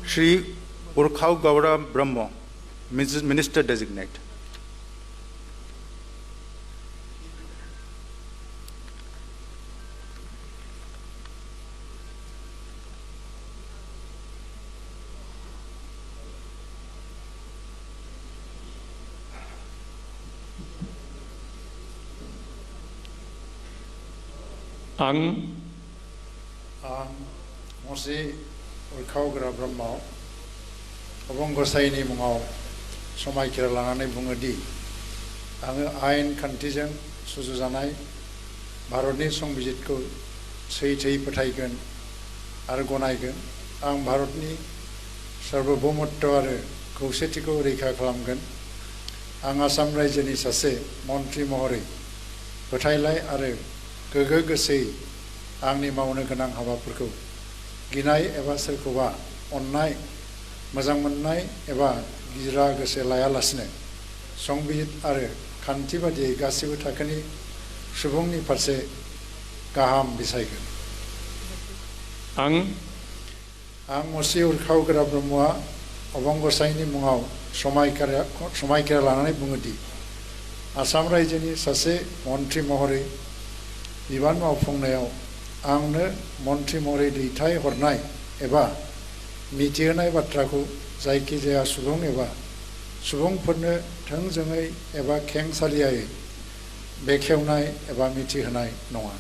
Shri Urkhau Gaura Brahma, Minister Designate. Ang Mosi Urkhau Gaura Brahma Obong Gosayni Mungau Somai Kira Langanai Bungadi Ang Ain Kantijang Suzuzanai Bharatni Songbijitko Seitai Pataigan Argonaigan Ang Bharatni Sarvabhaumotto Aru Khausetiko Reikha Khalamgan Ang Assam Raijyani Sase Montri Mahore Patailai Aru Gogo Gosei Angni Mauna Ganang Habaporkau Ginai Eba Soरखौबा Onnai Moजां मोननाय एबा गिज्रा गोसो लायालासिनो संबिजित आरो खान्थि बादियै गासिबो थाखोनि सुबुंनि फारसे गाहाम बिसायगोन आं मसि उरखाव गोरा ब्रह्मआ अबं गसाइनि मुङाव समायखिरा लानानै बुङोदि आसाम रायजोनि सासे मन्थ्रि महरै बिबान मावफुंनायाव आंनो मन्थ्रि महरै दैथाय हरनाय एबा मिथिहोनाय बाथ्राखौ जायखिजाया सुबुं एबा सुबुंफोरनो थोंजोङै एबा खेंसालियायै बेखेवनाय एबा मिथिहोनाय नङा।